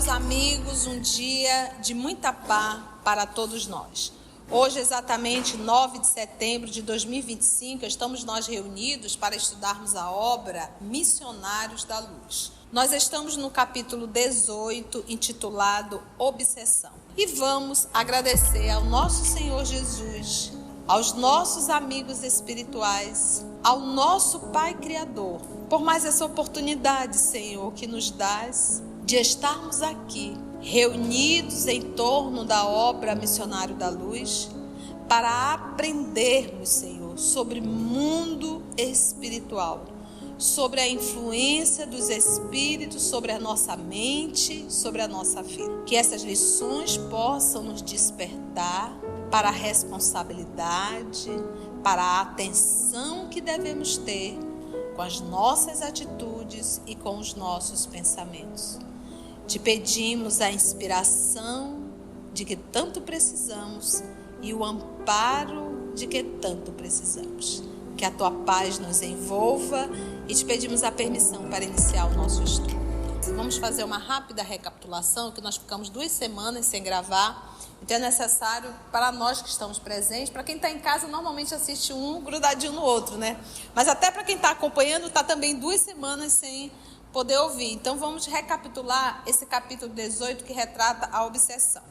Meus amigos, um dia de muita paz para todos nós. Hoje, exatamente 9 de setembro de 2025, estamos nós reunidos para estudarmos a obra Missionários da Luz. Nós estamos no capítulo 18, intitulado Obsessão. E vamos agradecer ao nosso Senhor Jesus, aos nossos amigos espirituais, ao nosso Pai Criador, por mais essa oportunidade, Senhor, que nos dás de estarmos aqui, reunidos em torno da obra Missionário da Luz, para aprendermos, Senhor, sobre o mundo espiritual, sobre a influência dos espíritos sobre a nossa mente, sobre a nossa vida. Que essas lições possam nos despertar para a responsabilidade, para a atenção que devemos ter com as nossas atitudes e com os nossos pensamentos. Te pedimos a inspiração de que tanto precisamos e o amparo de que tanto precisamos. Que a tua paz nos envolva e te pedimos a permissão para iniciar o nosso estudo. Vamos fazer uma rápida recapitulação, que nós ficamos 2 semanas sem gravar. Então é necessário para nós que estamos presentes, para quem está em casa normalmente assiste um grudadinho no outro, né? Mas até para quem está acompanhando está também 2 semanas sem poder ouvir. Então vamos recapitular esse capítulo 18 que retrata a obsessão.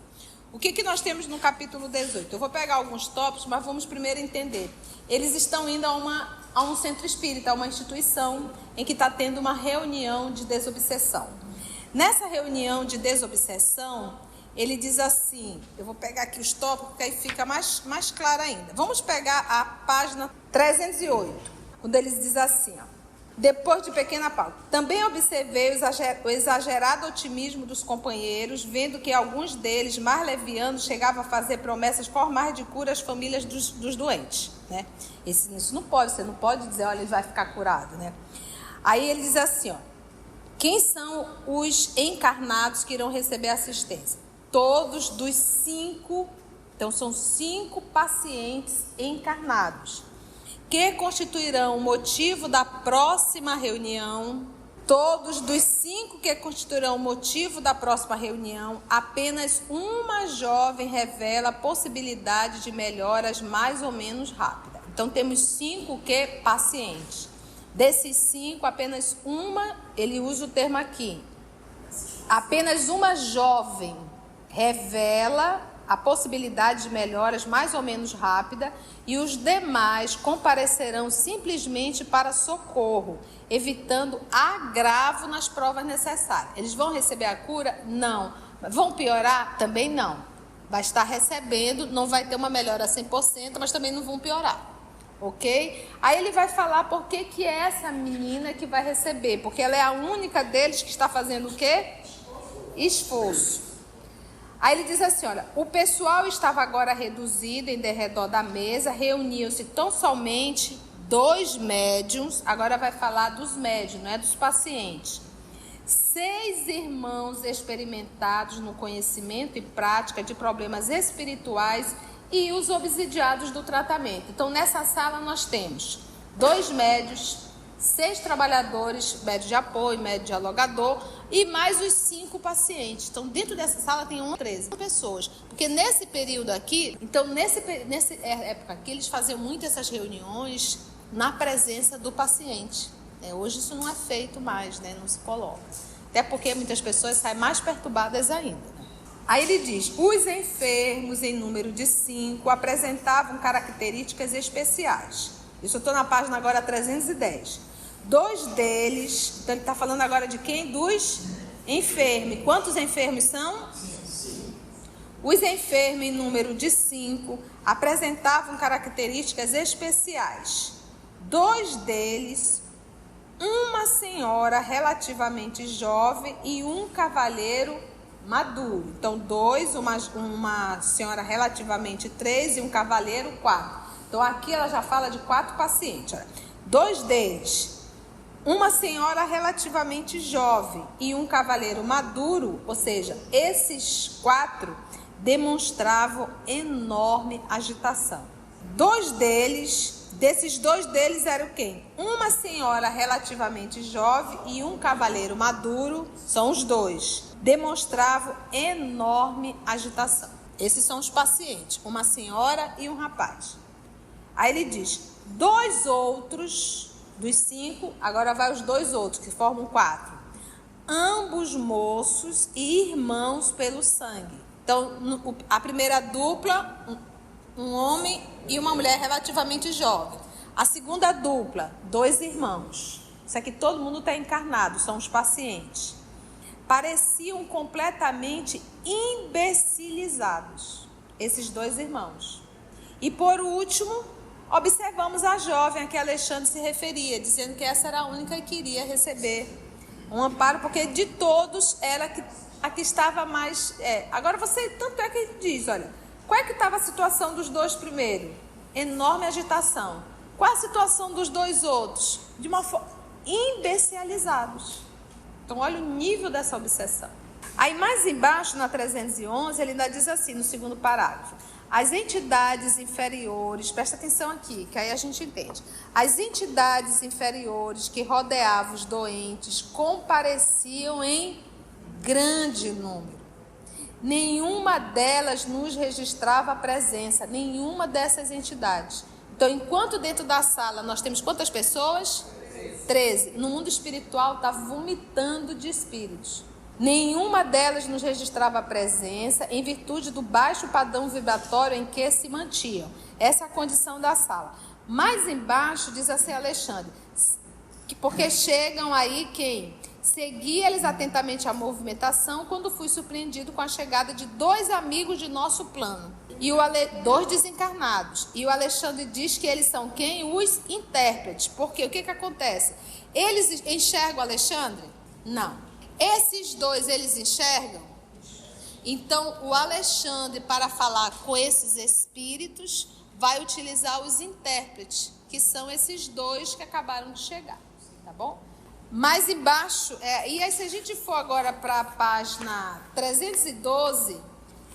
O que nós temos no capítulo 18? Eu vou pegar alguns tópicos, mas vamos primeiro entender. Eles estão indo a um centro espírita, a uma instituição em que está tendo uma reunião de desobsessão. Nessa reunião de desobsessão, ele diz assim, eu vou pegar aqui os tópicos, que aí fica mais claro ainda. Vamos pegar a página 308, quando ele diz assim, ó. Depois de pequena pausa, também observei o exagerado otimismo dos companheiros, vendo que alguns deles, mais levianos, chegavam a fazer promessas formais de cura às famílias dos doentes, né? Isso não pode, você não pode dizer, olha, ele vai ficar curado, né? Aí ele diz assim, ó, quem são os encarnados que irão receber assistência? Todos dos 5, então são 5 pacientes encarnados, que constituirão o motivo da próxima reunião. Todos dos 5 que constituirão o motivo da próxima reunião, apenas uma jovem revela a possibilidade de melhoras mais ou menos rápidas. Então temos 5 pacientes. Desses 5, apenas uma, ele usa o termo aqui, apenas uma jovem revela a possibilidade de melhoras mais ou menos rápida, e os demais comparecerão simplesmente para socorro, evitando agravo nas provas necessárias. Eles vão receber a cura? Não. Vão piorar? Também não. Vai estar recebendo, não vai ter uma melhora 100%, mas também não vão piorar. Ok? Aí ele vai falar por que é essa menina que vai receber, porque ela é a única deles que está fazendo o quê? Esforço. Aí ele diz assim, olha, o pessoal estava agora reduzido em derredor da mesa, reuniam-se tão somente 2 médiuns, agora vai falar dos médiuns, não é dos pacientes. 6 irmãos experimentados no conhecimento e prática de problemas espirituais e os obsidiados do tratamento. Então, nessa sala nós temos 2 médiuns, 6 trabalhadores, médio de apoio, médio dialogador, e mais os 5 pacientes. Então, dentro dessa sala tem 13 pessoas. Porque nesse período aqui, então nessa época aqui, eles faziam muito essas reuniões na presença do paciente. Hoje isso não é feito mais, né? Não se coloca. Até porque muitas pessoas saem mais perturbadas ainda. Né? Aí ele diz, os enfermos em número de 5 apresentavam características especiais. Isso eu estou na página agora 310. 2 deles, então ele está falando agora de quem? Dos enfermos. Quantos enfermos são? 5. Os enfermos em número de 5 apresentavam características especiais. 2 deles, uma senhora relativamente jovem e um cavalheiro maduro. Então 2, uma senhora relativamente 3 e um cavalheiro 4. Então aqui ela já fala de 4 pacientes. 2 deles, uma senhora relativamente jovem e um cavaleiro maduro, ou seja, esses 4 demonstravam enorme agitação. 2 deles Desses dois deles eram quem? Uma senhora relativamente jovem e um cavaleiro maduro, são os dois. Demonstravam enorme agitação. Esses são os pacientes, uma senhora e um rapaz. Aí ele diz, 2 outros dos 5, agora vai os 2 outros, que formam 4. Ambos moços e irmãos pelo sangue. Então, a primeira dupla, um homem e uma mulher relativamente jovem. A segunda dupla, 2 irmãos. Isso aqui todo mundo está encarnado, são os pacientes. Pareciam completamente imbecilizados, esses 2 irmãos. E por último, observamos a jovem a que Alexandre se referia, dizendo que essa era a única que iria receber um amparo, porque de todos era a que estava mais... Agora você, tanto é que ele diz, olha, qual é que estava a situação dos 2 primeiros? Enorme agitação. Qual a situação dos 2 outros? De uma forma... imbecilizados. Então, olha o nível dessa obsessão. Aí, mais embaixo, na 311, ele ainda diz assim, no segundo parágrafo. As entidades inferiores, presta atenção aqui, que aí a gente entende. As entidades inferiores que rodeavam os doentes compareciam em grande número. Nenhuma delas nos registrava a presença, nenhuma dessas entidades. Então, enquanto dentro da sala nós temos quantas pessoas? 13. No mundo espiritual está vomitando de espíritos. Nenhuma delas nos registrava a presença em virtude do baixo padrão vibratório em que se mantinham. Essa é a condição da sala. Mais embaixo diz assim Alexandre, porque chegam aí quem? Segui eles atentamente a movimentação quando fui surpreendido com a chegada de 2 amigos de nosso plano. E 2 desencarnados. E o Alexandre diz que eles são quem? Os intérpretes. Porque o que acontece? Eles enxergam o Alexandre? Não. Esses 2, eles enxergam? Então, o Alexandre, para falar com esses espíritos, vai utilizar os intérpretes, que são esses 2 que acabaram de chegar. Tá bom? Mais embaixo, e aí se a gente for agora para a página 312,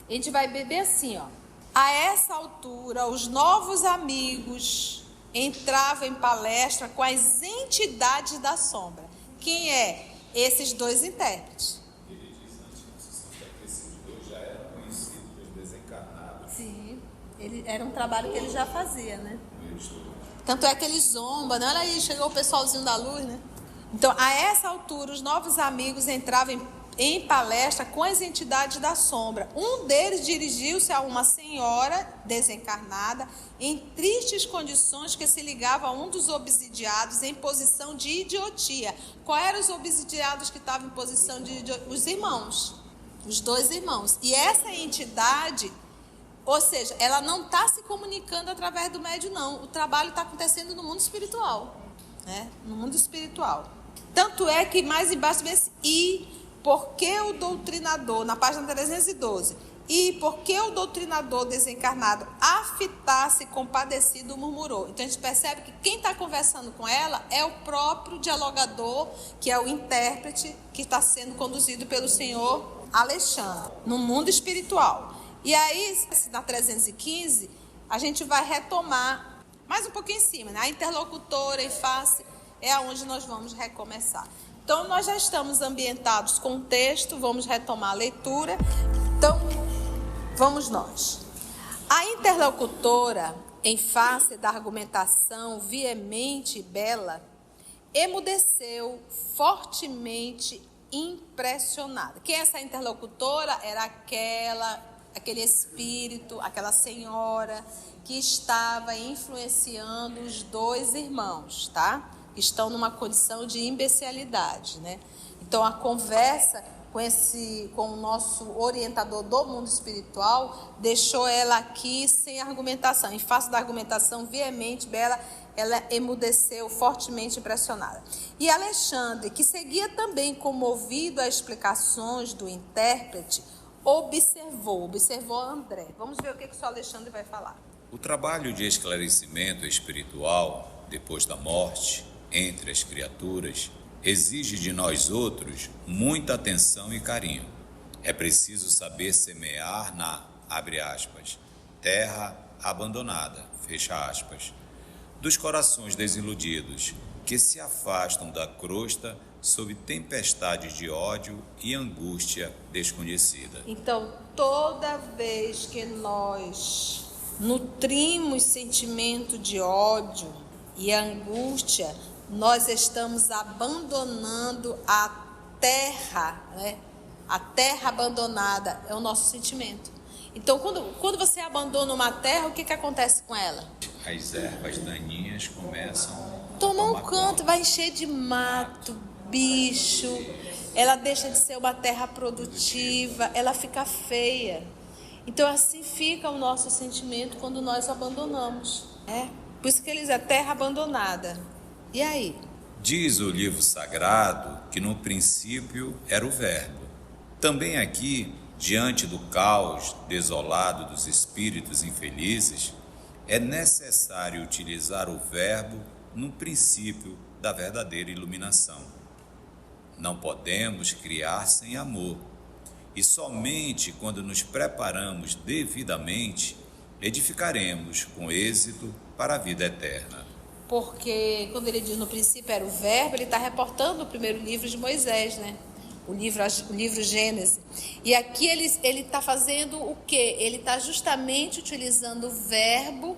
a gente vai beber assim, ó. A essa altura, os novos amigos entravam em palestra com as entidades da sombra. Quem é? Esses 2 intérpretes. Ele diz antes que esses 2 já eram conhecidos pelos desencarnados. Sim, era um trabalho que ele já fazia, né? Tanto é que ele zomba, né? Olha aí, chegou o pessoalzinho da luz, né? Então, a essa altura, os novos amigos entravam em palestra com as entidades da sombra. Um deles dirigiu-se a uma senhora desencarnada em tristes condições que se ligava a um dos obsidiados em posição de idiotia. Qual eram os obsidiados que estavam em posição de idiotia? Os irmãos, os 2 irmãos. E essa entidade, ou seja, ela não está se comunicando através do médium, não. O trabalho está acontecendo no mundo espiritual, né? No mundo espiritual. Tanto é que mais embaixo vê esse porque o doutrinador, na página 312, e porque o doutrinador desencarnado afitasse compadecido murmurou. Então a gente percebe que quem está conversando com ela é o próprio dialogador, que é o intérprete, que está sendo conduzido pelo senhor Alexandre, no mundo espiritual. E aí, na 315, a gente vai retomar mais um pouquinho em cima, né? A interlocutora em face é aonde nós vamos recomeçar. Então, nós já estamos ambientados com o texto, vamos retomar a leitura. Então, vamos nós. A interlocutora, em face da argumentação veemente e bela, emudeceu fortemente impressionada. Quem é essa interlocutora? Era aquele espírito, aquela senhora que estava influenciando os 2 irmãos, tá? Estão numa condição de imbecilidade, né? Então, a conversa com o nosso orientador do mundo espiritual deixou ela aqui sem argumentação. Em face da argumentação veemente bela, ela emudeceu fortemente impressionada. E Alexandre, que seguia também comovido às explicações do intérprete, observou André. Vamos ver o que o senhor Alexandre vai falar. O trabalho de esclarecimento espiritual, depois da morte, entre as criaturas, exige de nós outros muita atenção e carinho. É preciso saber semear na, abre aspas, terra abandonada, fecha aspas, dos corações desiludidos, que se afastam da crosta sob tempestades de ódio e angústia desconhecida. Então, toda vez que nós nutrimos sentimento de ódio e angústia, nós estamos abandonando a terra, né? A terra abandonada é o nosso sentimento. Então, quando você abandona uma terra, o que acontece com ela? As ervas daninhas começam a tomar um tomar canto, conta. vai encher de mato, bicho, ela deixa de ser uma terra produtiva, ela fica feia. Então assim fica o nosso sentimento quando nós abandonamos. Por isso que eles é terra abandonada. E aí? Diz o livro sagrado que no princípio era o Verbo. Também aqui, diante do caos desolado dos espíritos infelizes, é necessário utilizar o Verbo no princípio da verdadeira iluminação. Não podemos criar sem amor, e somente quando nos preparamos devidamente, edificaremos com êxito para a vida eterna. Porque quando ele diz no princípio era o Verbo, ele está reportando o primeiro livro de Moisés, né? O livro Gênesis. E aqui ele está fazendo o quê? Ele está justamente utilizando o verbo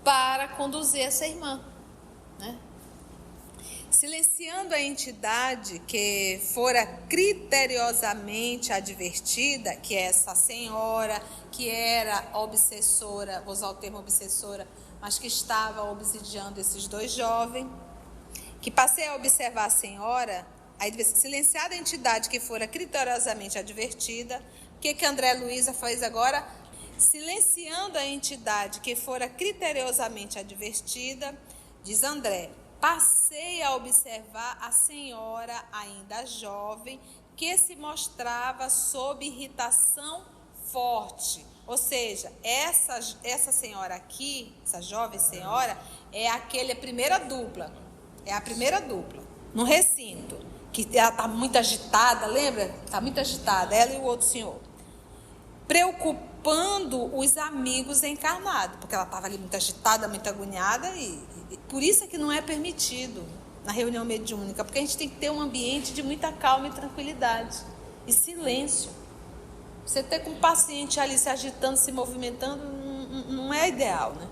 para conduzir essa irmã, né? Silenciando a entidade que fora criteriosamente advertida, que é essa senhora, que era obsessora, vou usar o termo obsessora, mas que estava obsidiando esses dois jovens, que passei a observar a senhora, aí silenciada a entidade que fora criteriosamente advertida, o que André Luiza faz agora? Silenciando a entidade que fora criteriosamente advertida, diz André, passei a observar a senhora ainda jovem, que se mostrava sob irritação forte. Ou seja, essa senhora aqui, essa jovem senhora, é a primeira dupla. É a primeira dupla. No recinto, que ela está muito agitada, lembra? Está muito agitada, ela e o outro senhor. Preocupando os amigos encarnados, porque ela estava ali muito agitada, muito agoniada, e por isso é que não é permitido na reunião mediúnica, porque a gente tem que ter um ambiente de muita calma e tranquilidade, e silêncio. Você ter com o paciente ali se agitando, se movimentando, não é ideal, né?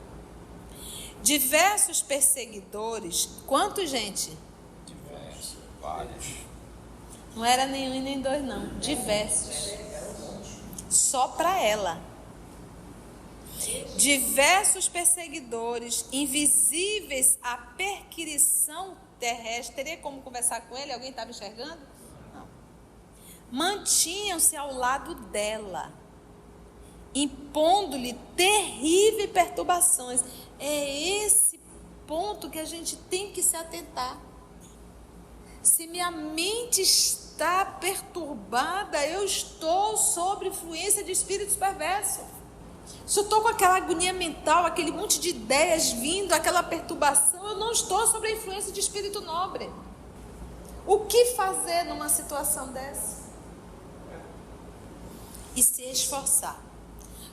Diversos perseguidores, quantos, gente? Diversos, vários. Não era nenhum e nem dois, não. Diversos. Só para ela. Diversos perseguidores, invisíveis à perquisição terrestre. Teria como conversar com ele? Alguém estava enxergando? Não. Mantinham-se ao lado dela, impondo-lhe terríveis perturbações. É esse ponto que a gente tem que se atentar. Se minha mente está perturbada, eu estou sob influência de espíritos perversos. Se eu estou com aquela agonia mental, aquele monte de ideias vindo, aquela perturbação, eu não estou sob a influência de espírito nobre. O que fazer numa situação dessa? E se esforçar.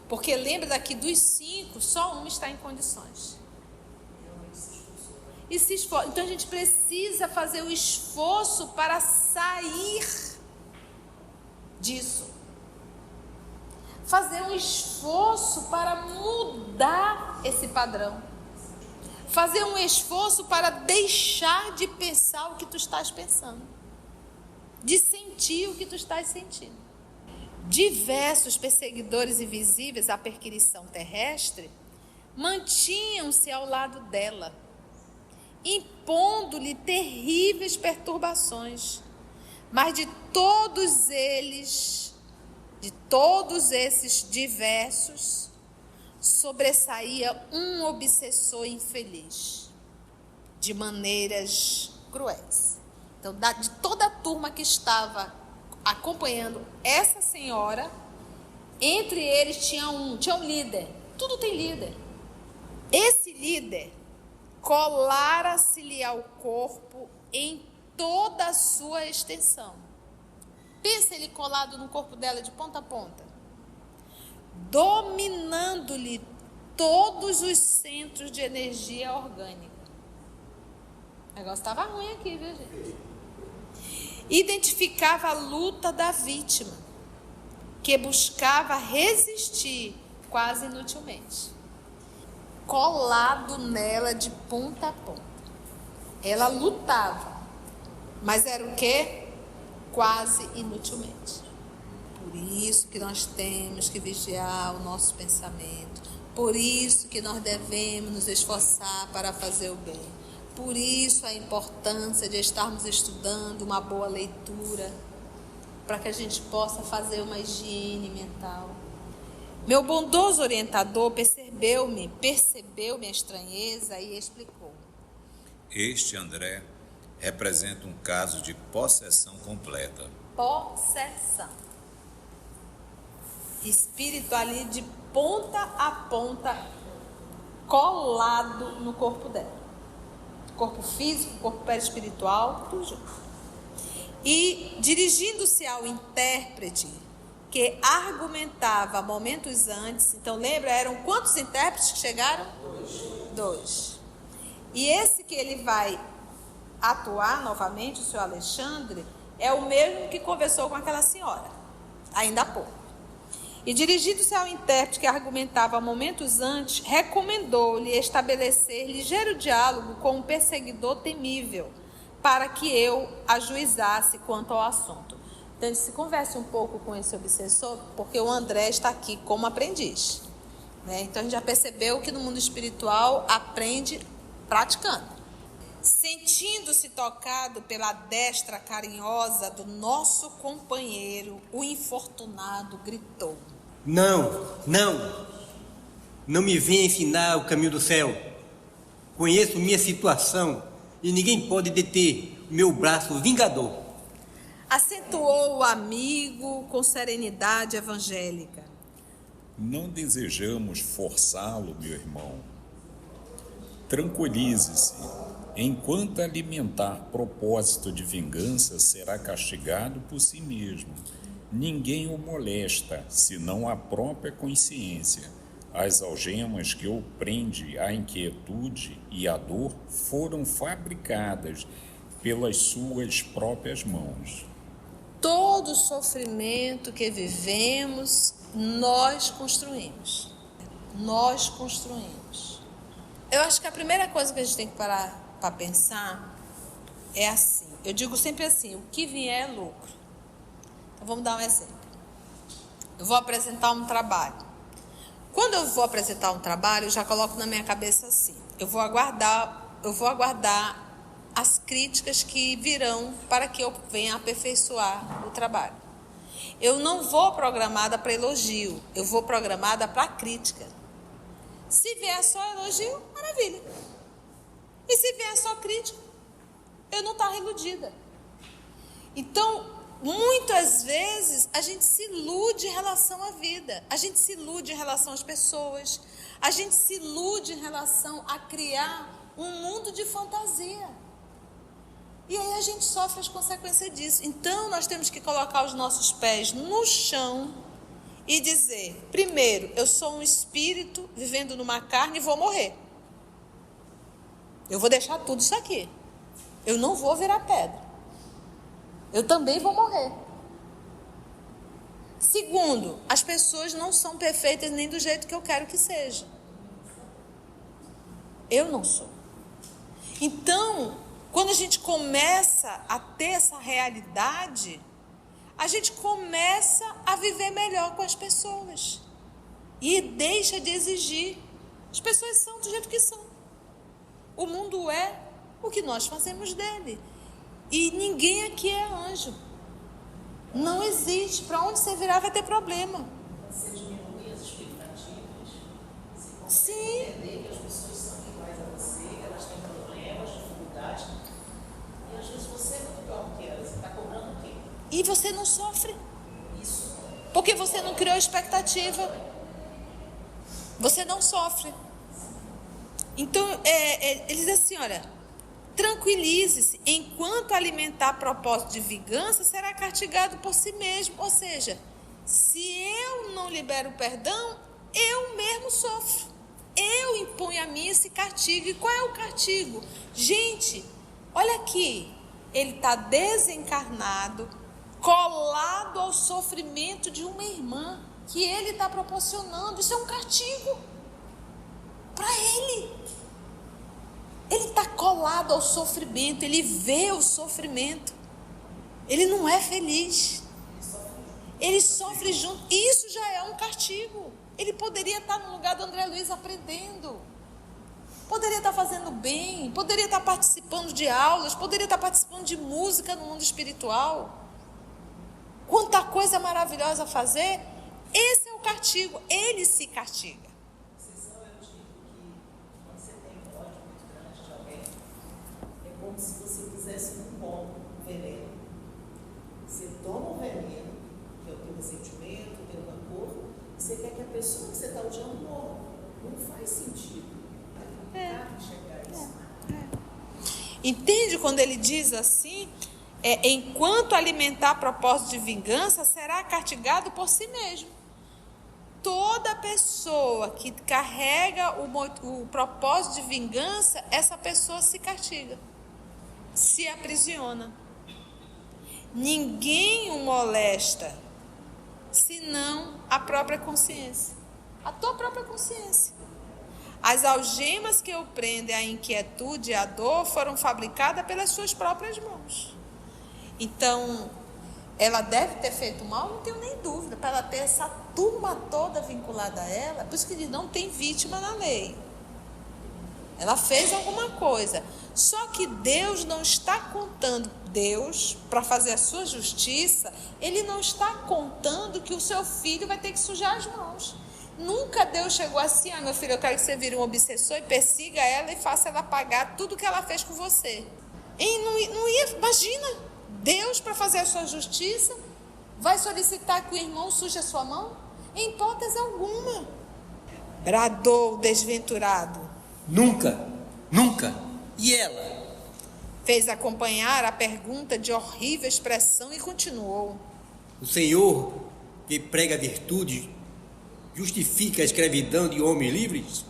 Porque lembra daqui dos 5, só um está em condições. E se esforça. Então a gente precisa fazer o esforço para sair disso. Fazer um esforço para mudar esse padrão. Fazer um esforço para deixar de pensar o que tu estás pensando. De sentir o que tu estás sentindo. Diversos perseguidores invisíveis à perquisição terrestre mantinham-se ao lado dela, impondo-lhe terríveis perturbações. Mas de todos esses diversos, sobressaía um obsessor infeliz, de maneiras cruéis. Então, de toda a turma que estava acompanhando essa senhora, entre eles tinha um líder. Tudo tem líder. Esse líder colara-se-lhe ao corpo em toda a sua extensão. Pensa ele colado no corpo dela de ponta a ponta, dominando-lhe todos os centros de energia orgânica. O negócio estava ruim aqui, viu, gente? Identificava a luta da vítima, que buscava resistir quase inutilmente. Colado nela de ponta a ponta. Ela lutava, mas era o quê? Quase inutilmente. Por isso que nós temos que vigiar o nosso pensamento. Por isso que nós devemos nos esforçar para fazer o bem. Por isso a importância de estarmos estudando uma boa leitura, para que a gente possa fazer uma higiene mental. Meu bondoso orientador percebeu minha estranheza e explicou. Este, André, representa um caso de possessão completa. Possessão. Espírito ali de ponta a ponta, colado no corpo dela. Corpo físico, corpo perispiritual, tudo junto. E dirigindo-se ao intérprete, que argumentava momentos antes, então lembra, eram quantos intérpretes que chegaram? 2. E esse que ele vai atuar novamente, o senhor Alexandre, é o mesmo que conversou com aquela senhora, ainda há pouco. E dirigindo-se ao intérprete que argumentava momentos antes, recomendou-lhe estabelecer ligeiro diálogo com um perseguidor temível, para que eu ajuizasse quanto ao assunto. Então, ele se converse um pouco com esse obsessor, porque o André está aqui como aprendiz, né? Então, a gente já percebeu que no mundo espiritual aprende praticando. Sentindo-se tocado pela destra carinhosa do nosso companheiro, o infortunado gritou: Não me venha ensinar o caminho do céu. Conheço minha situação e ninguém pode deter meu braço vingador. Acentuou o amigo com serenidade evangélica. Não desejamos forçá-lo, meu irmão. Tranquilize-se. Enquanto alimentar propósito de vingança, será castigado por si mesmo. Ninguém o molesta, senão a própria consciência. As algemas que o prende à inquietude e à dor foram fabricadas pelas suas próprias mãos. Todo sofrimento que vivemos, nós construímos. Nós construímos. Eu acho que a primeira coisa que a gente tem que parar para pensar é assim. Eu digo sempre assim, o que vier é lucro. Então vamos dar um exemplo. Eu vou apresentar um trabalho. Quando eu vou apresentar um trabalho, eu já coloco na minha cabeça assim. Eu vou aguardar as críticas que virão para que eu venha aperfeiçoar o trabalho. Eu não vou programada para elogio, eu vou programada para crítica. Se vier só elogio, maravilha. E se vier só crítica, eu não estou iludida. Então, muitas vezes, a gente se ilude em relação à vida, a gente se ilude em relação às pessoas, a gente se ilude em relação a criar um mundo de fantasia. E aí a gente sofre as consequências disso. Então, nós temos que colocar os nossos pés no chão e dizer, primeiro, eu sou um espírito vivendo numa carne e vou morrer. Eu vou deixar tudo isso aqui. Eu não vou virar pedra. Eu também vou morrer. Segundo, as pessoas não são perfeitas nem do jeito que eu quero que seja. Eu não sou. Então, quando a gente começa a ter essa realidade, a gente começa a viver melhor com as pessoas. E deixa de exigir. As pessoas são do jeito que são. O mundo é o que nós fazemos dele. E ninguém aqui é anjo. Não existe. Para onde você virar vai ter problema. Você diminui as expectativas. Sim. Entender que as pessoas são iguais a você, elas têm problemas, dificuldades. E às vezes você é muito pior que elas. Você está cobrando o quê? E você não sofre. Isso. Porque você não criou expectativa. Você não sofre. Então, ele diz assim, olha, tranquilize-se, enquanto alimentar propósito de vingança, será castigado por si mesmo. Ou seja, se eu não libero perdão, eu mesmo sofro. Eu imponho a mim esse castigo. E qual é o castigo? Gente, olha aqui. Ele está desencarnado, colado ao sofrimento de uma irmã que ele está proporcionando. Isso é um castigo para ele. Ele está colado ao sofrimento, ele vê o sofrimento. Ele não é feliz. Ele sofre junto. Isso já é um castigo. Ele poderia estar no lugar do André Luiz aprendendo. Poderia estar fazendo bem. Poderia estar participando de aulas. Poderia estar participando de música no mundo espiritual. Quanta coisa maravilhosa a fazer. Esse é o castigo. Ele se castiga. Obsessão é o tipo que, quando você tem um ódio muito grande de alguém, é como se você quisesse um bom veneno. Você toma um veneno, que é o teu ressentimento, o teu rancor, e você quer que a pessoa que você está odiando morra. Não faz sentido. É complicado enxergar isso. Entende quando ele diz assim? Enquanto alimentar propósito de vingança, será castigado por si mesmo. Toda pessoa que carrega o propósito de vingança, essa pessoa se castiga, se aprisiona. Ninguém o molesta, senão a própria consciência. A tua própria consciência. As algemas que o prendem à inquietude e à dor foram fabricadas pelas suas próprias mãos. Então, ela deve ter feito mal, não tenho nem dúvida, para ela ter essa turma toda vinculada a ela. Por isso que diz, não tem vítima na lei. Ela fez alguma coisa. Só que Deus não está contando, Deus, para fazer a sua justiça, Ele não está contando que o seu filho vai ter que sujar as mãos. Nunca Deus chegou assim, meu filho, eu quero que você vire um obsessor e persiga ela e faça ela pagar tudo que ela fez com você. E não ia, imagina, Deus, para fazer a sua justiça, vai solicitar que o irmão suje a sua mão? Em hipótese alguma. Bradou o desventurado. Nunca, nunca. E ela? Fez acompanhar a pergunta de horrível expressão e continuou. O Senhor, que prega a virtude, justifica a escravidão de homens livres?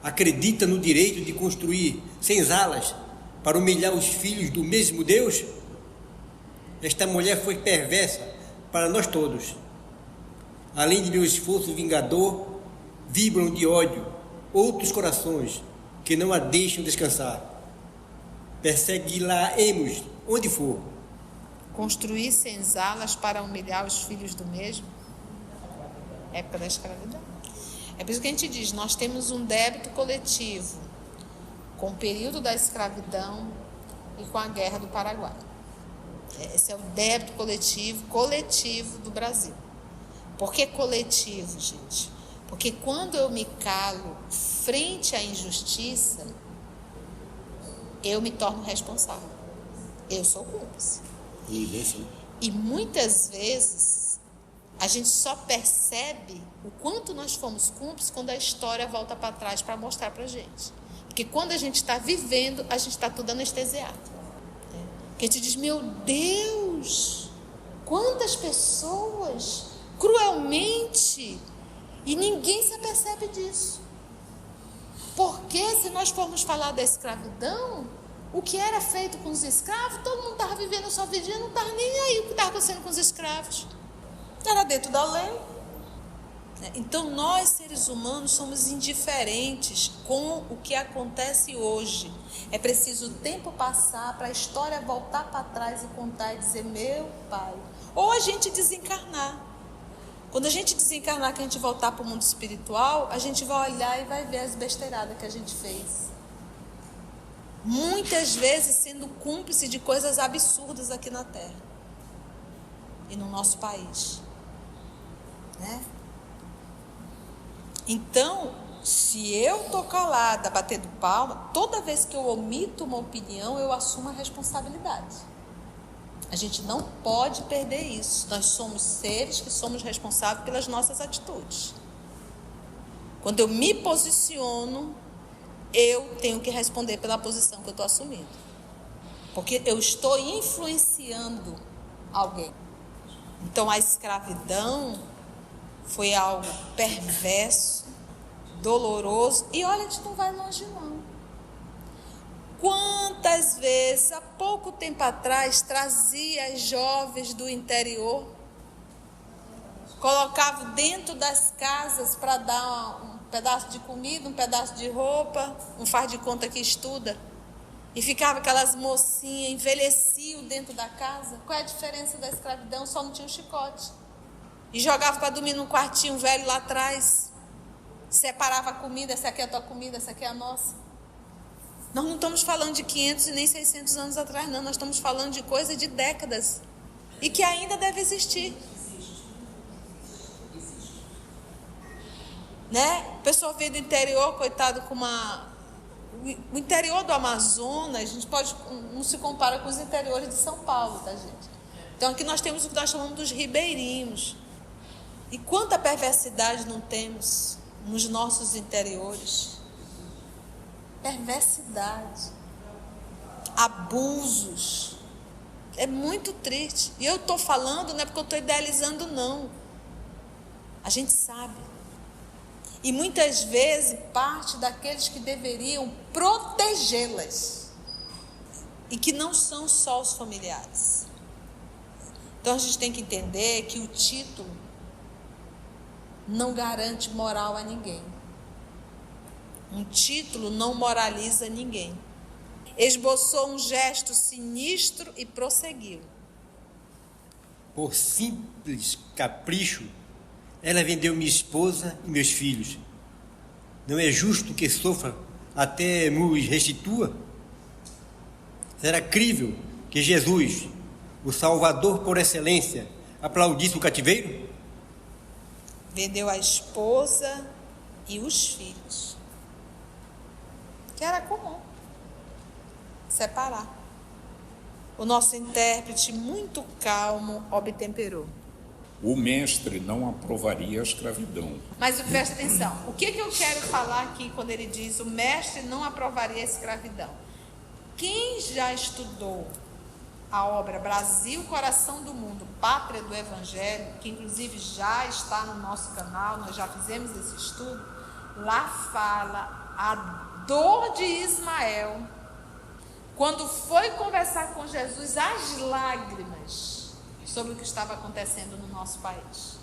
Acredita no direito de construir senzalas para humilhar os filhos do mesmo Deus? Esta mulher foi perversa para nós todos. Além de meu esforço vingador, vibram de ódio outros corações que não a deixam descansar. Persegui-la-emos onde for. Construir senzalas para humilhar os filhos do mesmo? É pela escravidão. É por isso que a gente diz, nós temos um débito coletivo com o período da escravidão e com a guerra do Paraguai. Esse é o débito coletivo do Brasil. Por que coletivo, gente? Porque quando eu me calo frente à injustiça, eu me torno responsável. Eu sou cúmplice. E muitas vezes a gente só percebe o quanto nós fomos cúmplices quando a história volta para trás para mostrar para a gente. Porque quando a gente está vivendo, a gente está tudo anestesiado. Porque a gente diz, meu Deus, quantas pessoas cruelmente, e ninguém se apercebe disso. Porque se nós formos falar da escravidão, o que era feito com os escravos, todo mundo estava vivendo a sua vida, não estava nem aí o que estava acontecendo com os escravos. Era dentro da lei. Então, nós, seres humanos, somos indiferentes com o que acontece hoje. É preciso o tempo passar para a história voltar para trás e contar e dizer, meu pai. Ou a gente desencarnar. Quando a gente desencarnar, que a gente voltar para o mundo espiritual, a gente vai olhar e vai ver as besteiradas que a gente fez. Muitas vezes sendo cúmplice de coisas absurdas aqui na Terra. E no nosso país. Né? Então, se eu estou calada, batendo palma, toda vez que eu omito uma opinião, eu assumo a responsabilidade. A gente não pode perder isso. Nós somos seres que somos responsáveis pelas nossas atitudes. Quando eu me posiciono, eu tenho que responder pela posição que eu estou assumindo. Porque eu estou influenciando alguém. Então, a escravidão foi algo perverso, doloroso. E olha, a gente não vai longe não. Quantas vezes, há pouco tempo atrás, trazia as jovens do interior, colocava dentro das casas para dar um pedaço de comida, um pedaço de roupa, um faz de conta que estuda, e ficava aquelas mocinhas, envelheciam dentro da casa. Qual é a diferença da escravidão? Só não tinha um chicote. E jogava para dormir num quartinho velho lá atrás, separava a comida, essa aqui é a tua comida, essa aqui é a nossa. Nós não estamos falando de 500 e nem 600 anos atrás, não. Nós estamos falando de coisa de décadas. E que ainda deve existir. Né? A pessoa veio do interior, coitado, com uma... O interior do Amazonas, a gente pode... Não se compara com os interiores de São Paulo, tá, gente? Então aqui nós temos o que nós chamamos dos ribeirinhos. E quanta perversidade não temos nos nossos interiores? Perversidade, abusos, é muito triste. E eu estou falando, não é porque eu estou idealizando, não. A gente sabe. E muitas vezes parte daqueles que deveriam protegê-las, e que não são só os familiares. Então a gente tem que entender que o título não garante moral a ninguém. Um título não moraliza ninguém. Esboçou um gesto sinistro e prosseguiu. Por simples capricho, ela vendeu minha esposa e meus filhos. Não é justo que sofra até nos restitua? Será crível que Jesus, o Salvador por excelência, aplaudisse o cativeiro? Vendeu a esposa e os filhos. Que era comum separar. O nosso intérprete, muito calmo, obtemperou. O mestre não aprovaria a escravidão. Mas presta atenção, o que eu quero falar aqui quando ele diz o mestre não aprovaria a escravidão? Quem já estudou a obra Brasil, Coração do Mundo, Pátria do Evangelho, que inclusive já está no nosso canal, nós já fizemos esse estudo, lá fala a dor de Ismael, quando foi conversar com Jesus, as lágrimas sobre o que estava acontecendo no nosso país,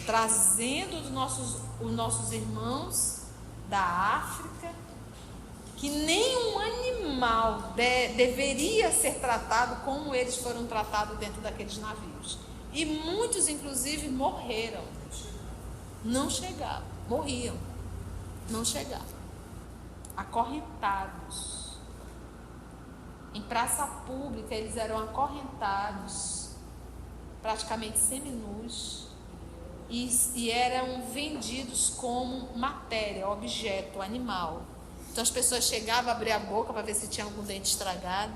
trazendo os nossos irmãos da África, que nenhum animal deveria ser tratado como eles foram tratados dentro daqueles navios. E muitos, inclusive, morreram. Não chegavam, morriam. Não chegavam. Acorrentados. Em praça pública, eles eram acorrentados, praticamente seminus, e eram vendidos como matéria, objeto, animal. Então as pessoas chegavam, abriam a boca para ver se tinha algum dente estragado.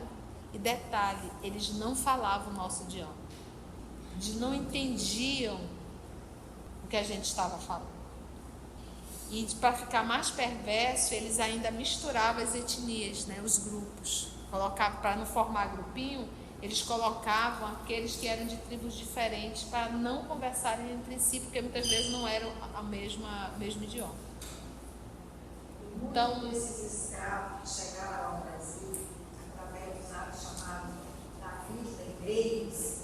E detalhe, eles não falavam o nosso idioma. Eles não entendiam o que a gente estava falando. E para ficar mais perverso, eles ainda misturavam as etnias, né, os grupos. Colocavam, para não formar grupinho, eles colocavam aqueles que eram de tribos diferentes para não conversarem entre si, porque muitas vezes não eram o mesmo idioma. Então, muitos desses escravos que chegaram ao Brasil, através dos atos chamados navios gregos,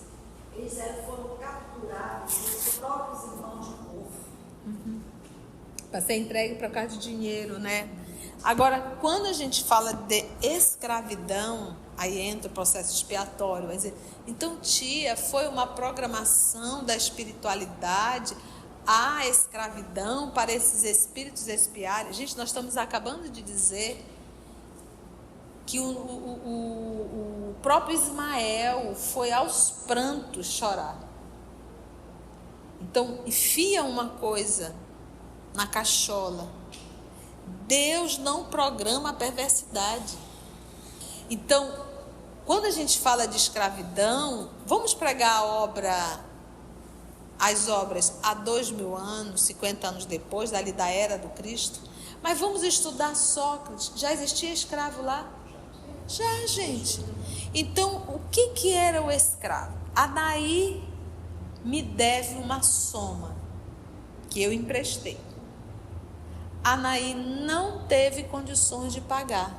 eles foram capturados pelos próprios irmãos de povo. Para ser entregue para causa de dinheiro, né? Agora, quando a gente fala de escravidão, aí entra o processo expiatório. Vai dizer, então, tia, foi uma programação da espiritualidade a escravidão para esses espíritos expiarem. Gente, nós estamos acabando de dizer que o próprio Ismael foi aos prantos chorar. Então, enfia uma coisa na cachola. Deus não programa a perversidade. Então, quando a gente fala de escravidão, vamos pregar as obras há 2000 anos, 50 anos depois, dali da era do Cristo, mas vamos estudar Sócrates. Já existia escravo lá? Já, gente. Então, o que era o escravo? Anaí me deve uma soma que eu emprestei. A Anaí não teve condições de pagar.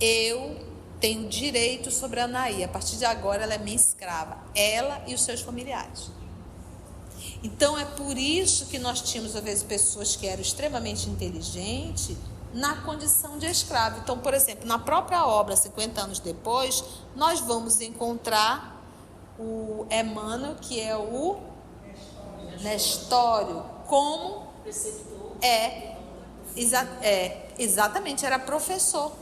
Eu tenho direito sobre a Anaí. A partir de agora ela é minha escrava. Ela e os seus familiares. Então é por isso que nós tínhamos, às vezes, pessoas que eram extremamente inteligentes na condição de escravo. Então, por exemplo, na própria obra, 50 anos depois, nós vamos encontrar o Emmanuel, que é o Nestório, como exatamente, era professor.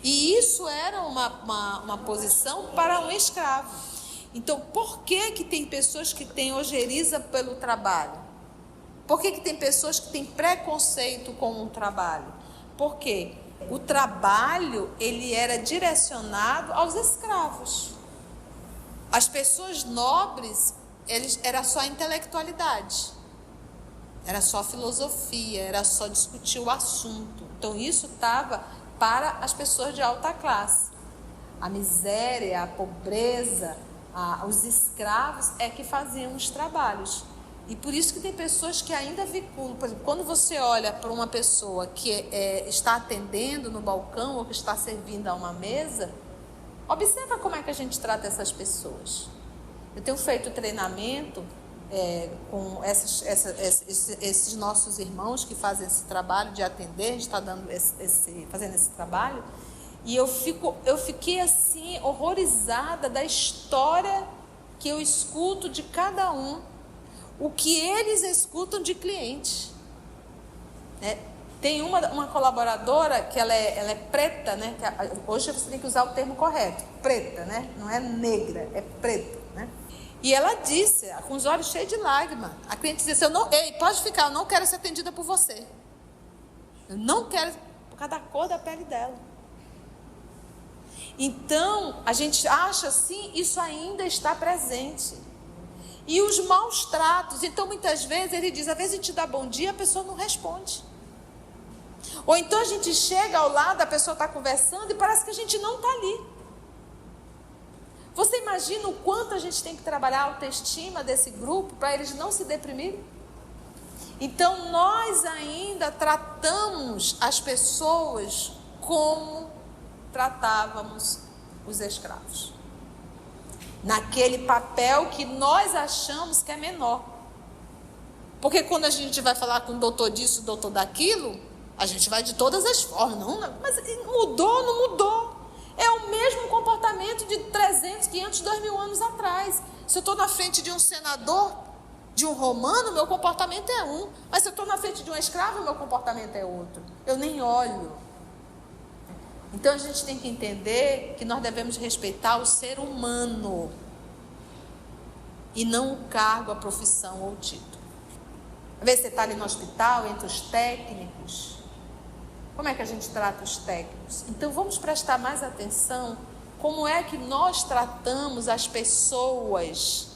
E isso era uma posição para um escravo. Então, por que tem pessoas que têm ojeriza pelo trabalho? Por que tem pessoas que têm preconceito com o trabalho? Porque o trabalho, ele era direcionado aos escravos. As pessoas nobres, era só a intelectualidade. Era só filosofia, era só discutir o assunto. Então, isso estava para as pessoas de alta classe. A miséria, a pobreza, os escravos é que faziam os trabalhos. E por isso que tem pessoas que ainda vinculam. Por exemplo, quando você olha para uma pessoa que está atendendo no balcão ou que está servindo a uma mesa, observa como é que a gente trata essas pessoas. Eu tenho feito treinamento com esses nossos irmãos que fazem esse trabalho de atender, a gente está fazendo esse trabalho. E eu fiquei assim, horrorizada da história que eu escuto de cada um, o que eles escutam de cliente. Tem uma colaboradora que ela é preta, né? Hoje você tem que usar o termo correto, preta, né? Não é negra, é preta, né? E ela disse, com os olhos cheios de lágrima, a cliente disse: ei, pode ficar, eu não quero ser atendida por você. Eu não quero, por causa da cor da pele dela. Então, a gente acha assim, isso ainda está presente. E os maus tratos, então muitas vezes ele diz, às vezes a gente dá bom dia, a pessoa não responde. Ou então a gente chega ao lado, a pessoa está conversando e parece que a gente não está ali. Você imagina o quanto a gente tem que trabalhar a autoestima desse grupo para eles não se deprimirem? Então nós ainda tratamos as pessoas como tratávamos os escravos. Naquele papel que nós achamos que é menor. Porque quando a gente vai falar com o doutor disso, o doutor daquilo, a gente vai de todas as formas. Não, mas mudou, não mudou. É o mesmo comportamento de 300, 500, 2000 anos atrás. Se eu estou na frente de um senador, de um romano, meu comportamento é um. Mas se eu estou na frente de um escravo, meu comportamento é outro. Eu nem olho. Então a gente tem que entender que nós devemos respeitar o ser humano e não o cargo, a profissão ou o título. Às vezes você está ali no hospital, entre os técnicos. Como é que a gente trata os técnicos? Então vamos prestar mais atenção como é que nós tratamos as pessoas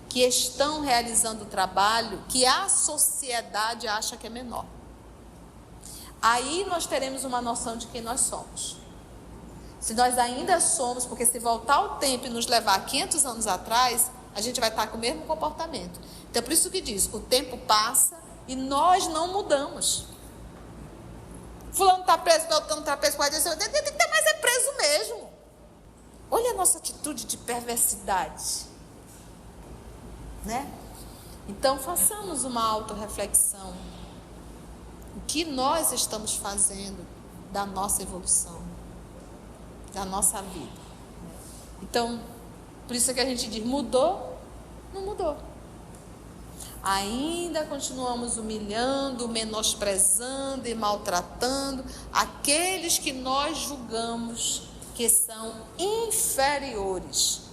que estão realizando o trabalho que a sociedade acha que é menor. Aí nós teremos uma noção de quem nós somos. Se nós ainda somos, porque se voltar o tempo e nos levar 500 anos atrás, a gente vai estar com o mesmo comportamento. Então, por isso que diz, o tempo passa e nós não mudamos. Fulano está preso, Beltrano está preso, tem que ter mais preso mesmo. Olha a nossa atitude de perversidade. Né? Então, façamos uma autorreflexão. O que nós estamos fazendo da nossa evolução, da nossa vida. Então, por isso que a gente diz, mudou? Não mudou. Ainda continuamos humilhando, menosprezando e maltratando aqueles que nós julgamos que são inferiores.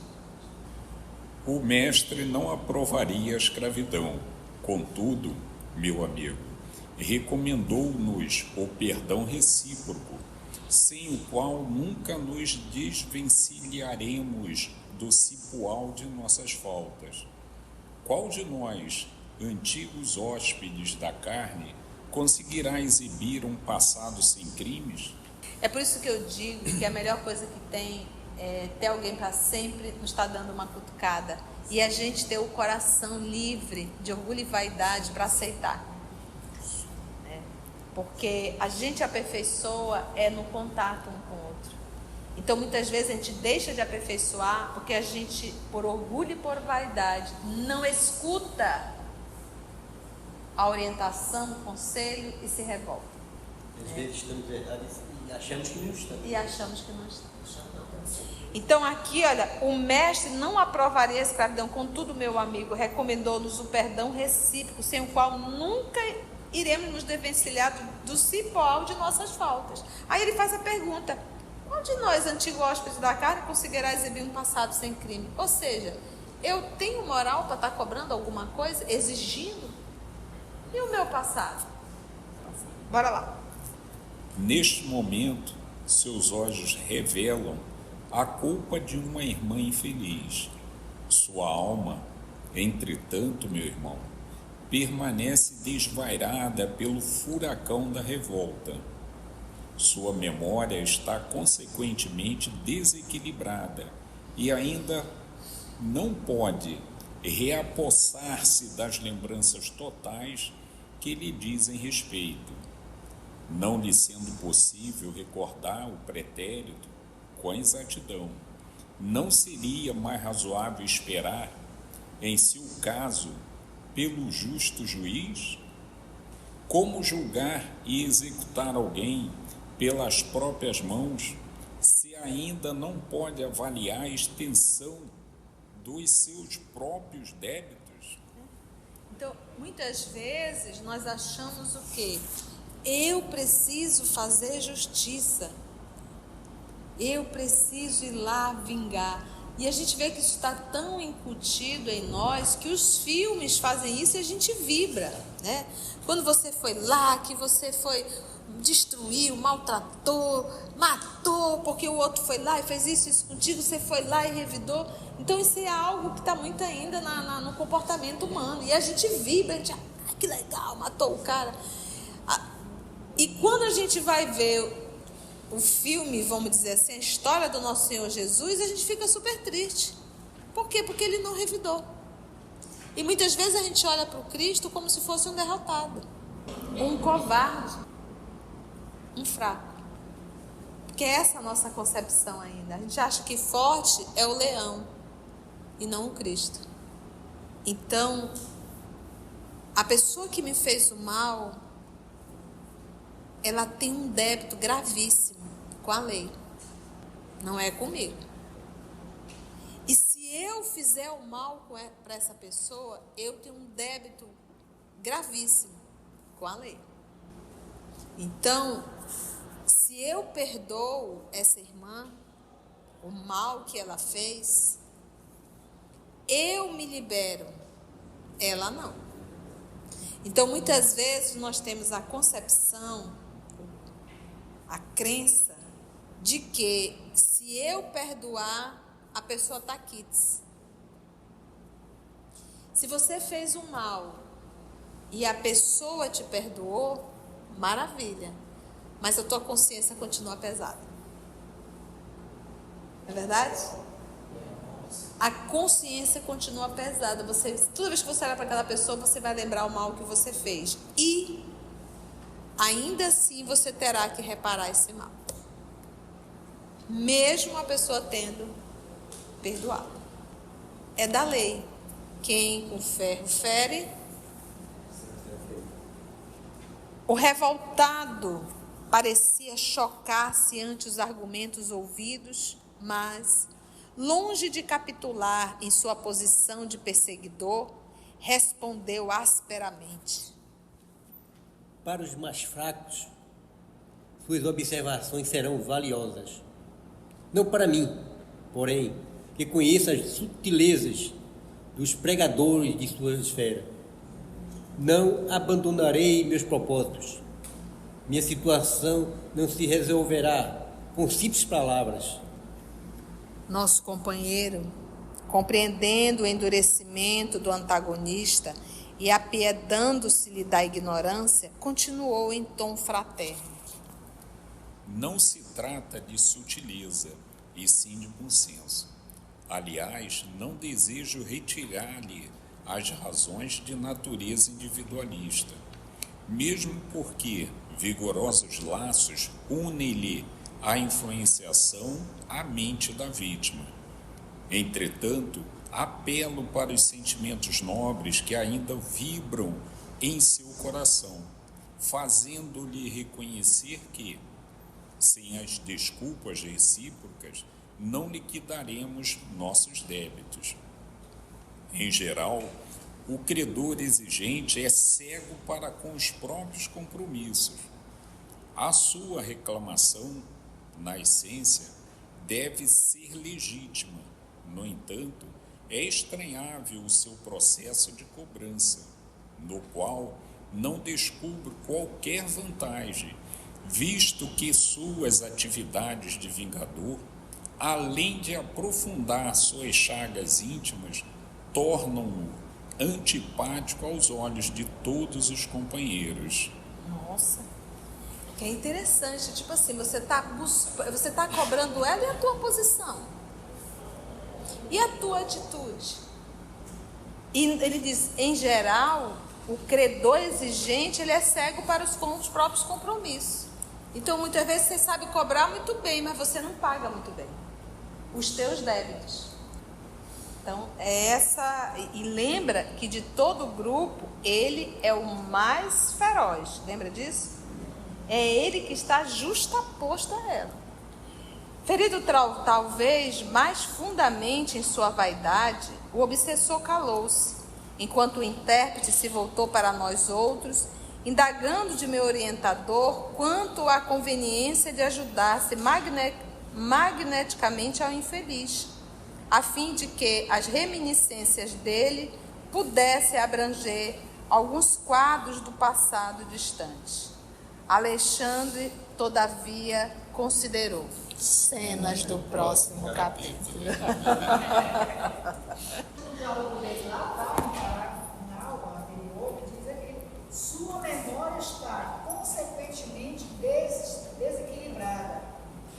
O mestre não aprovaria a escravidão. Contudo, meu amigo, recomendou-nos o perdão recíproco, sem o qual nunca nos desvencilharemos do cipoal de nossas faltas. Qual de nós, antigos hóspedes da carne, conseguirá exibir um passado sem crimes? É por isso que eu digo que a melhor coisa que tem é ter alguém para sempre nos estar dando uma cutucada e a gente ter o coração livre de orgulho e vaidade para aceitar. Porque a gente aperfeiçoa no contato um com o outro. Então, muitas vezes a gente deixa de aperfeiçoar porque a gente, por orgulho e por vaidade, não escuta a orientação, o conselho e se revolta. Às vezes estamos errados e achamos que não estamos. Então aqui, olha, o mestre não aprovaria a escravidão, contudo, meu amigo, recomendou-nos o perdão recíproco, sem o qual nunca iremos nos desvencilhar do cipó de nossas faltas. Aí ele faz a pergunta: qual de nós, antigo hóspede da carne, conseguirá exibir um passado sem crime? Ou seja, eu tenho moral para estar cobrando alguma coisa, exigindo? E o meu passado? Bora lá. Neste momento, seus olhos revelam a culpa de uma irmã infeliz. Sua alma, entretanto, meu irmão, permanece desvairada pelo furacão da revolta. Sua memória está consequentemente desequilibrada e ainda não pode reapossar-se das lembranças totais que lhe dizem respeito. Não lhe sendo possível recordar o pretérito com exatidão, não seria mais razoável esperar, em seu caso, pelo justo juiz? Como julgar e executar alguém pelas próprias mãos, se ainda não pode avaliar a extensão dos seus próprios débitos? Então, muitas vezes nós achamos o quê? Eu preciso fazer justiça. Eu preciso ir lá vingar. E a gente vê que isso está tão incutido em nós que os filmes fazem isso e a gente vibra, né? Quando você foi lá, que você foi, destruiu, maltratou, matou, porque o outro foi lá e fez isso contigo, você foi lá e revidou. Então isso é algo que está muito ainda no comportamento humano. E a gente vibra, a gente, que legal, matou o cara. E quando a gente vai ver o filme, vamos dizer assim, a história do nosso Senhor Jesus, a gente fica super triste. Por quê? Porque ele não revidou. E muitas vezes a gente olha para o Cristo como se fosse um derrotado, um covarde, um fraco. Porque essa é a nossa concepção ainda. A gente acha que forte é o leão e não o Cristo. Então, a pessoa que me fez o mal, ela tem um débito gravíssimo com a lei, não é comigo. E se eu fizer o mal para essa pessoa, eu tenho um débito gravíssimo com a lei. Então, se eu perdoo essa irmã, o mal que ela fez, eu me libero, ela não. Então, muitas vezes nós temos a concepção, a crença de que se eu perdoar, a pessoa está quites. Se você fez um mal e a pessoa te perdoou, maravilha, mas a tua consciência continua pesada. Não é verdade? A consciência continua pesada. Toda vez que você olhar para aquela pessoa, você vai lembrar o mal que você fez. E ainda assim você terá que reparar esse mal, mesmo a pessoa tendo perdoado. É da lei. Quem com ferro fere. O revoltado parecia chocar-se ante os argumentos ouvidos, mas, longe de capitular em sua posição de perseguidor, respondeu asperamente: Para os mais fracos, suas observações serão valiosas. Não para mim, porém, que conheço as sutilezas dos pregadores de sua esfera. Não abandonarei meus propósitos. Minha situação não se resolverá com simples palavras. Nosso companheiro, compreendendo o endurecimento do antagonista e apiedando-se-lhe da ignorância, continuou em tom fraterno: Não se trata de sutileza, e sim de bom senso. Aliás, não desejo retirar-lhe as razões de natureza individualista. mesmo porque vigorosos laços unem-lhe a influenciação à mente da vítima. Entretanto, apelo para os sentimentos nobres que ainda vibram em seu coração, fazendo-lhe reconhecer que, sem as desculpas recíprocas, não liquidaremos nossos débitos. Em geral, o credor exigente é cego para com os próprios compromissos. A sua reclamação, na essência, deve ser legítima. No entanto, é estranhável o seu processo de cobrança, no qual não descubro qualquer vantagem, visto que suas atividades de vingador, além de aprofundar suas chagas íntimas, tornam-no antipático aos olhos de todos os companheiros. Nossa, que é interessante, tipo assim, você tá cobrando ela e a tua posição, e a tua atitude. E ele diz, em geral, o credor exigente, ele é cego para os próprios compromissos. Então, muitas vezes você sabe cobrar muito bem, mas você não paga muito bem os teus débitos. Então, e lembra que de todo o grupo, ele é o mais feroz. Lembra disso? É ele que está justaposto a ela. Ferido talvez mais fundamente em sua vaidade, o obsessor calou-se, enquanto o intérprete se voltou para nós outros, indagando de meu orientador quanto à conveniência de ajudar-se magneticamente ao infeliz, a fim de que as reminiscências dele pudessem abranger alguns quadros do passado distante. Alexandre, todavia, considerou cenas do próximo capítulo. No diálogo dele lá, tá? No parágrafo final, anterior, diz aqui: sua memória está consequentemente desequilibrada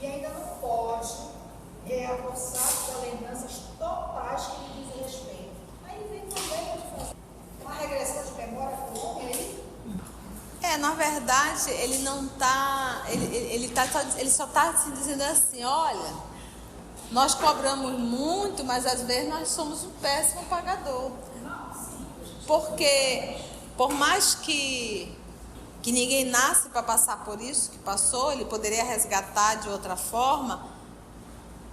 e ainda não pode reapossar-se a lembranças totais que lhe dizem respeito. Aí vem também uma regressão de memória para o homem aí. Na verdade, ele não está, ele só está se dizendo assim, olha, nós cobramos muito, mas às vezes nós somos um péssimo pagador. Porque, por mais que ninguém nasce para passar por isso que passou, ele poderia resgatar de outra forma,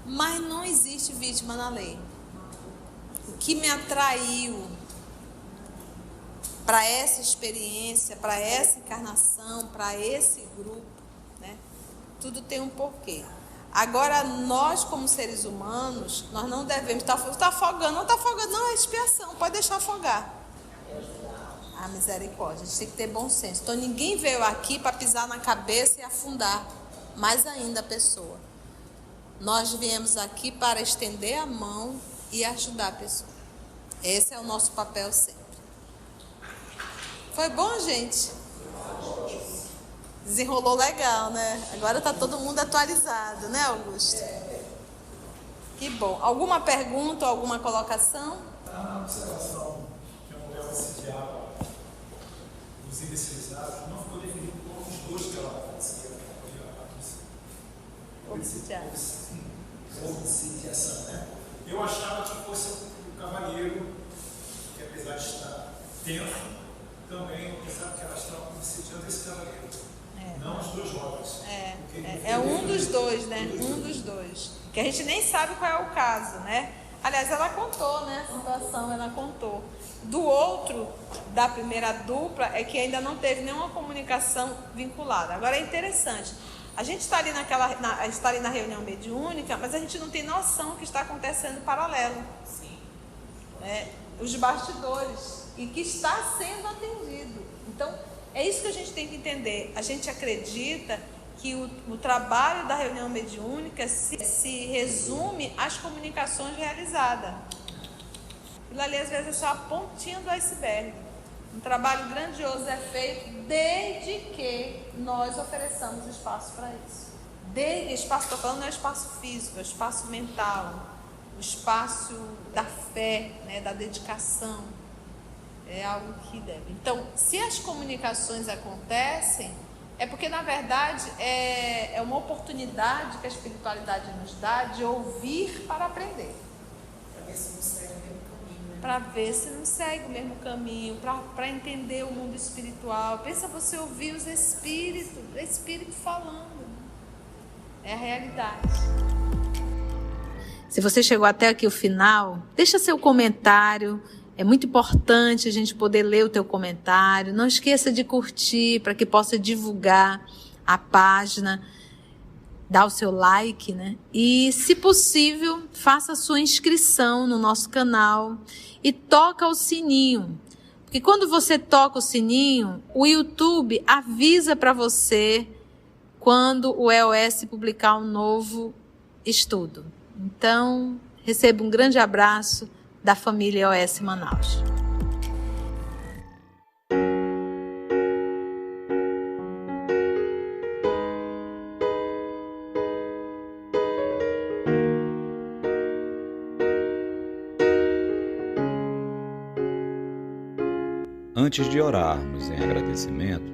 mas não existe vítima na lei. O que me atraiu para essa experiência, para essa encarnação, para esse grupo, né? Tudo tem um porquê. Agora, nós como seres humanos, nós não devemos estar afogando. Não está afogando, não, é expiação, pode deixar afogar. Ah, misericórdia, a gente tem que ter bom senso. Então, ninguém veio aqui para pisar na cabeça e afundar mais ainda a pessoa. Nós viemos aqui para estender a mão e ajudar a pessoa. Esse é o nosso papel sempre. Foi bom, gente? Desenrolou legal, né? Agora está todo mundo atualizado, né, Augusto? Que bom. Alguma pergunta, alguma colocação? A observação que a mulher assediada, os indecisados, não ficou definido como os dois que ela fazia. Obsidiação, né? Eu achava que fosse o cavalheiro, que apesar de estar tenso, também pensava que ela estava obsidiando esse cavaleiro. Não os dois jovens. É um dos dois, né? Um dos dois. Que a gente nem sabe qual é o caso, né? Aliás, ela contou, né? A situação, ela contou. Do outro, da primeira dupla, é que ainda não teve nenhuma comunicação vinculada. Agora é interessante. A gente está ali a gente está ali na reunião mediúnica, mas a gente não tem noção do que está acontecendo paralelo. Sim. Os bastidores. E que está sendo atendido. Então, é isso que a gente tem que entender. A gente acredita que o trabalho da reunião mediúnica se resume às comunicações realizadas. Aquilo ali, às vezes, é só a pontinha do iceberg. Um trabalho grandioso é feito desde que nós ofereçamos espaço para isso. Espaço que eu estou falando não é espaço físico, é espaço mental, o espaço da fé, né, da dedicação. É algo que deve. Então, se as comunicações acontecem, é porque, na verdade, é uma oportunidade que a espiritualidade nos dá de ouvir para aprender. Para ver se não segue o mesmo caminho. Para ver se não segue o mesmo caminho, para entender o mundo espiritual. Pensa você ouvir os espíritos, o espírito falando. É a realidade. Se você chegou até aqui o final, deixa seu comentário. É muito importante a gente poder ler o teu comentário. Não esqueça de curtir para que possa divulgar a página. Dá o seu like, né? E, se possível, faça a sua inscrição no nosso canal e toca o sininho. Porque quando você toca o sininho, o YouTube avisa para você quando o EOS publicar um novo estudo. Então, receba um grande abraço da família EOS Manaus. Antes de orarmos em agradecimento,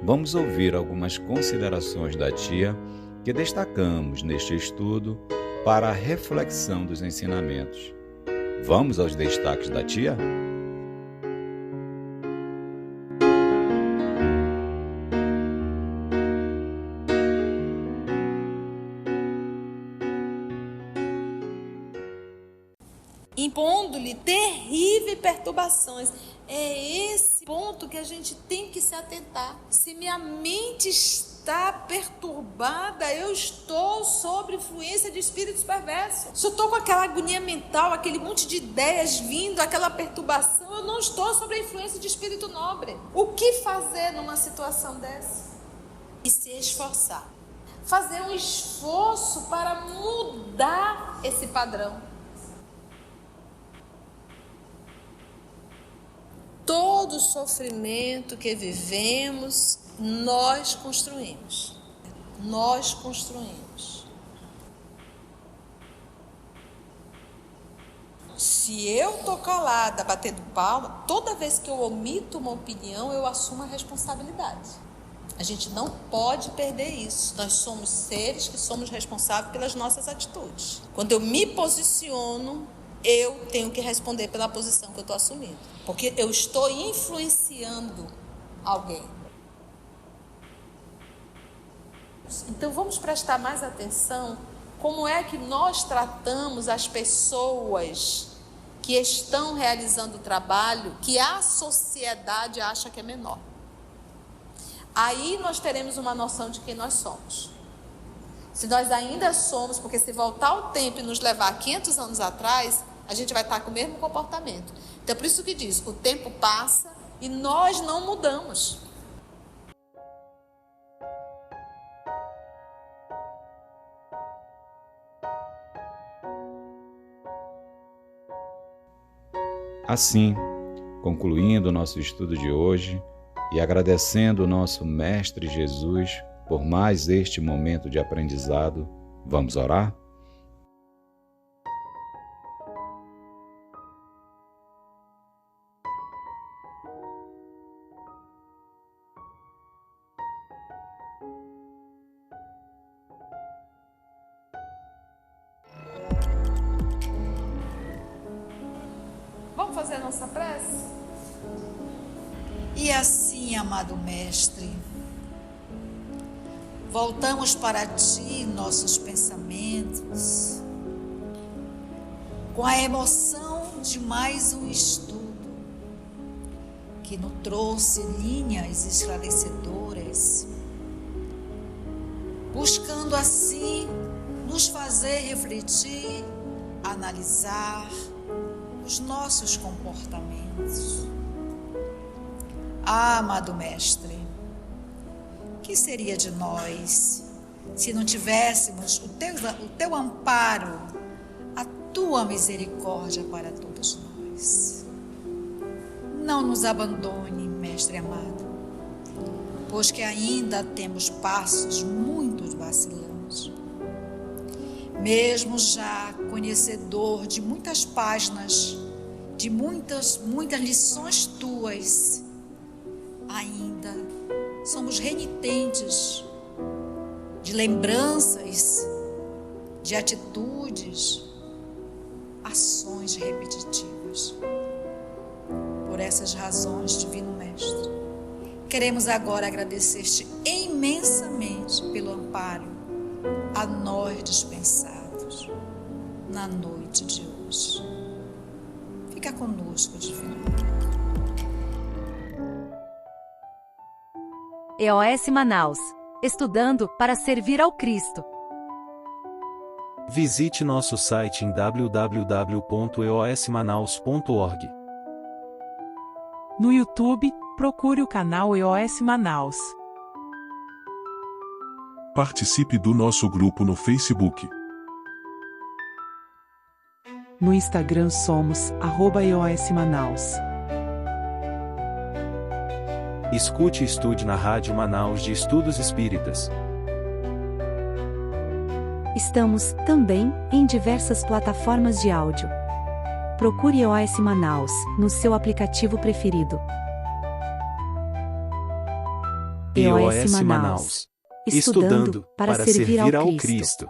vamos ouvir algumas considerações da tia que destacamos neste estudo para a reflexão dos ensinamentos. Vamos aos destaques da tia? Impondo-lhe terríveis perturbações. É esse ponto que a gente tem que se atentar. Se minha mente está perturbada, eu estou sob influência de espíritos perversos. Se eu estou com aquela agonia mental, aquele monte de ideias vindo, aquela perturbação, eu não estou sob a influência de espírito nobre. O que fazer numa situação dessa? E se esforçar. Fazer um esforço para mudar esse padrão. Todo sofrimento que vivemos, nós construímos. Nós construímos. Se eu estou calada, batendo palma, toda vez que eu omito uma opinião, eu assumo a responsabilidade. A gente não pode perder isso. Nós somos seres que somos responsáveis pelas nossas atitudes. Quando eu me posiciono, eu tenho que responder pela posição que eu estou assumindo. Porque eu estou influenciando alguém. Então vamos prestar mais atenção como é que nós tratamos as pessoas que estão realizando o trabalho que a sociedade acha que é menor. Aí nós teremos uma noção de quem nós somos. Se nós ainda somos, porque se voltar o tempo e nos levar 500 anos atrás, a gente vai estar com o mesmo comportamento. Então, por isso que diz, o tempo passa e nós não mudamos. Assim, concluindo o nosso estudo de hoje e agradecendo o nosso Mestre Jesus por mais este momento de aprendizado, vamos orar? Vamos fazer a nossa prece? E assim, amado Mestre, voltamos para Ti nossos pensamentos, com a emoção de mais um estudo, que nos trouxe linhas esclarecedoras, buscando assim nos fazer refletir, analisar os nossos comportamentos. Ah, amado Mestre, que seria de nós se não tivéssemos o teu amparo, a tua misericórdia para todos nós? Não nos abandone, Mestre amado, pois que ainda temos passos muito vacilantes. Mesmo já conhecedor de muitas páginas de muitas lições tuas, ainda somos renitentes de lembranças, de atitudes, ações repetitivas. Por essas razões, Divino Mestre, queremos agora agradecer-te imensamente pelo amparo a nós dispensados na noite de hoje. Fica conosco, Divino. EOS Manaus. Estudando para servir ao Cristo. Visite nosso site em www.eosmanaus.org. No YouTube, procure o canal EOS Manaus. Participe do nosso grupo no Facebook. No Instagram somos @EOS Manaus. Escute e estude na Rádio Manaus de Estudos Espíritas. Estamos, também, em diversas plataformas de áudio. Procure EOS Manaus, no seu aplicativo preferido. EOS Manaus. Estudando para servir ao Cristo.